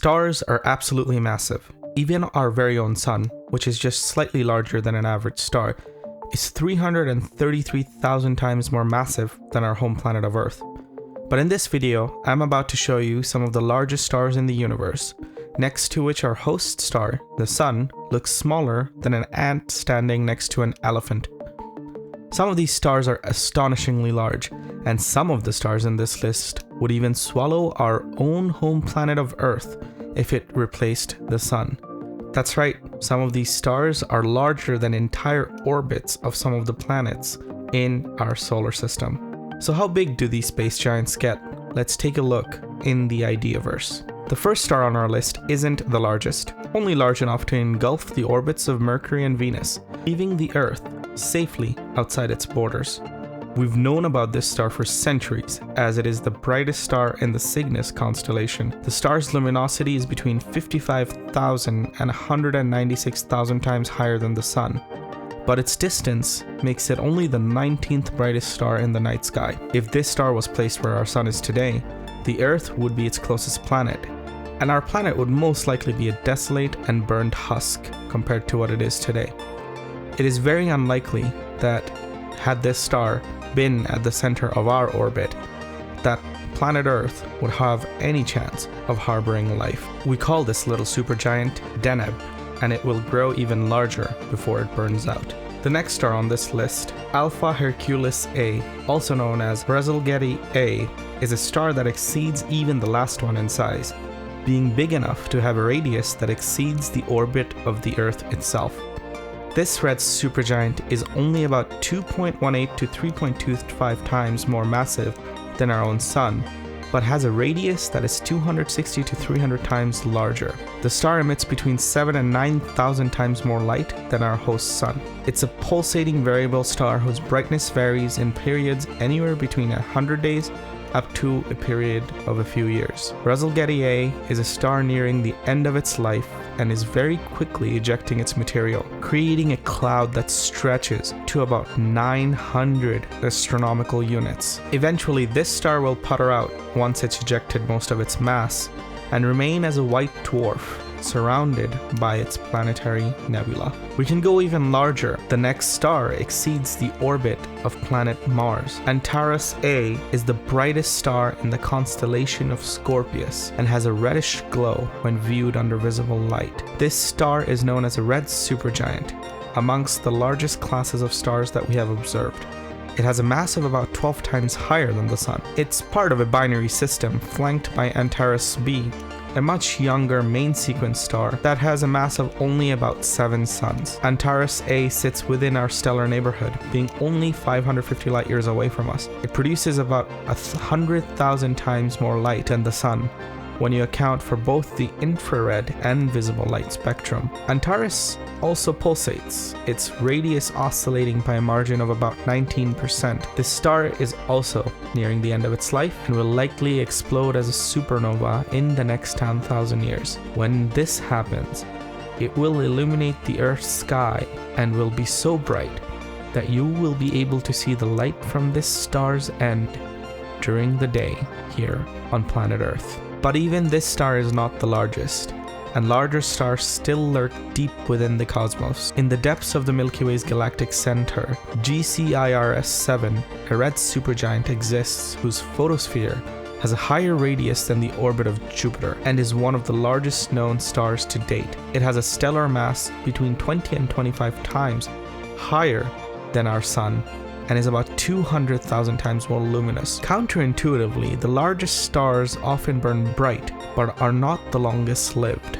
Stars are absolutely massive. Even our very own sun, which is just slightly larger than an average star, is 333,000 times more massive than our home planet of Earth. But in this video, I'm about to show you some of the largest stars in the universe, next to which our host star, the Sun, looks smaller than an ant standing next to an elephant. Some of these stars are astonishingly large, and some of the stars in this list would even swallow our own home planet of Earth if it replaced the Sun. That's right, some of these stars are larger than entire orbits of some of the planets in our solar system. So how big do these space giants get? Let's take a look in the Ideaverse. The first star on our list isn't the largest, only large enough to engulf the orbits of Mercury and Venus, leaving the Earth safely outside its borders. We've known about this star for centuries, as it is the brightest star in the Cygnus constellation. The star's luminosity is between 55,000 and 196,000 times higher than the Sun, but its distance makes it only the 19th brightest star in the night sky. If this star was placed where our Sun is today, the Earth would be its closest planet, and our planet would most likely be a desolate and burned husk compared to what it is today. It is very unlikely that, had this star been at the center of our orbit, that planet Earth would have any chance of harboring life. We call this little supergiant Deneb, and it will grow even larger before it burns out. The next star on this list, Alpha Herculis A, also known as Razzle A, is a star that exceeds even the last one in size, being big enough to have a radius that exceeds the orbit of the Earth itself. This red supergiant is only about 2.18 to 3.25 times more massive than our own Sun, but has a radius that is 260 to 300 times larger. The star emits between 7 and 9,000 times more light than our host Sun. It's a pulsating variable star whose brightness varies in periods anywhere between 100 days up to a period of a few years. Razzle A is a star nearing the end of its life and is very quickly ejecting its material, creating a cloud that stretches to about 900 astronomical units. Eventually, this star will putter out once it's ejected most of its mass and remain as a white dwarf surrounded by its planetary nebula. We can go even larger. The next star exceeds the orbit of planet Mars. Antarus A is the brightest star in the constellation of Scorpius and has a reddish glow when viewed under visible light. This star is known as a red supergiant, amongst the largest classes of stars that we have observed. It has a mass of about 12 times higher than the Sun. It's part of a binary system flanked by Antarus B, a much younger main sequence star that has a mass of only about 7 suns. Antarus A sits within our stellar neighborhood, being only 550 light years away from us. It produces about 100,000 times more light than the Sun, when you account for both the infrared and visible light spectrum. Antarus also pulsates, its radius oscillating by a margin of about 19%. This star is also nearing the end of its life and will likely explode as a supernova in the next 10,000 years. When this happens, it will illuminate the Earth's sky and will be so bright that you will be able to see the light from this star's end during the day here on planet Earth. But even this star is not the largest, and larger stars still lurk deep within the cosmos. In the depths of the Milky Way's galactic center, GCIRS 7, a red supergiant, exists whose photosphere has a higher radius than the orbit of Jupiter and is one of the largest known stars to date. It has a stellar mass between 20 and 25 times higher than our Sun, and is about 200,000 times more luminous. Counterintuitively, the largest stars often burn bright, but are not the longest lived.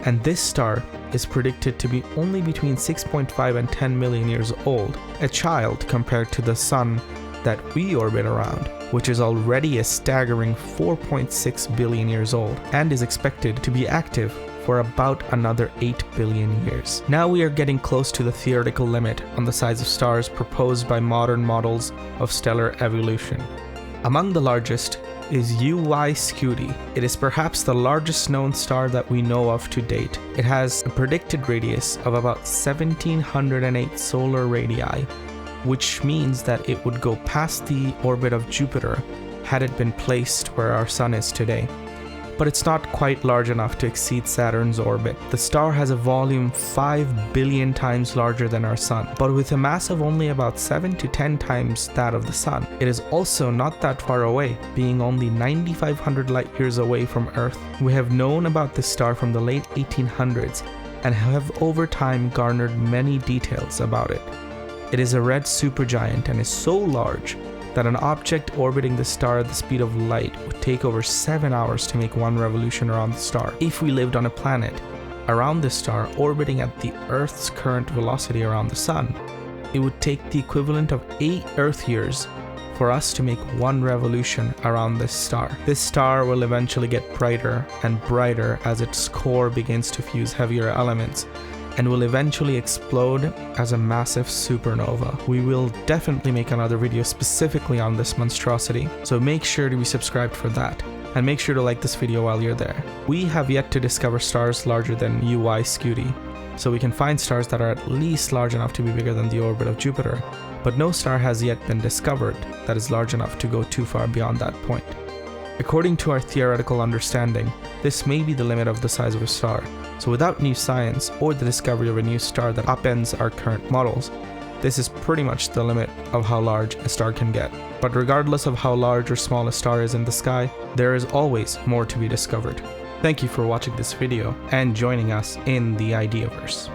And this star is predicted to be only between 6.5 and 10 million years old, a child compared to the Sun that we orbit around, which is already a staggering 4.6 billion years old, and is expected to be active for about another 8 billion years. Now we are getting close to the theoretical limit on the size of stars proposed by modern models of stellar evolution. Among the largest is UY Scuti. It is perhaps the largest known star that we know of to date. It has a predicted radius of about 1708 solar radii, which means that it would go past the orbit of Jupiter had it been placed where our Sun is today. but it's not quite large enough to exceed Saturn's orbit. The star has a volume 5 billion times larger than our Sun, but with a mass of only about 7 to 10 times that of the Sun. It is also not that far away, being only 9,500 light years away from Earth. We have known about this star from the late 1800s and have over time garnered many details about it. It is a red supergiant and is so large that an object orbiting the star at the speed of light would take over 7 hours to make one revolution around the star. If we lived on a planet around the star orbiting at the Earth's current velocity around the Sun, it would take the equivalent of 8 Earth years for us to make one revolution around this star. This star will eventually get brighter and brighter as its core begins to fuse heavier elements, and will eventually explode as a massive supernova. We will definitely make another video specifically on this monstrosity, so make sure to be subscribed for that, and make sure to like this video while you're there. We have yet to discover stars larger than UY Scuti, so we can find stars that are at least large enough to be bigger than the orbit of Jupiter, but no star has yet been discovered that is large enough to go too far beyond that point. According to our theoretical understanding, this may be the limit of the size of a star, so without new science or the discovery of a new star that upends our current models, this is pretty much the limit of how large a star can get. But regardless of how large or small a star is in the sky, there is always more to be discovered. Thank you for watching this video and joining us in the Ideaverse.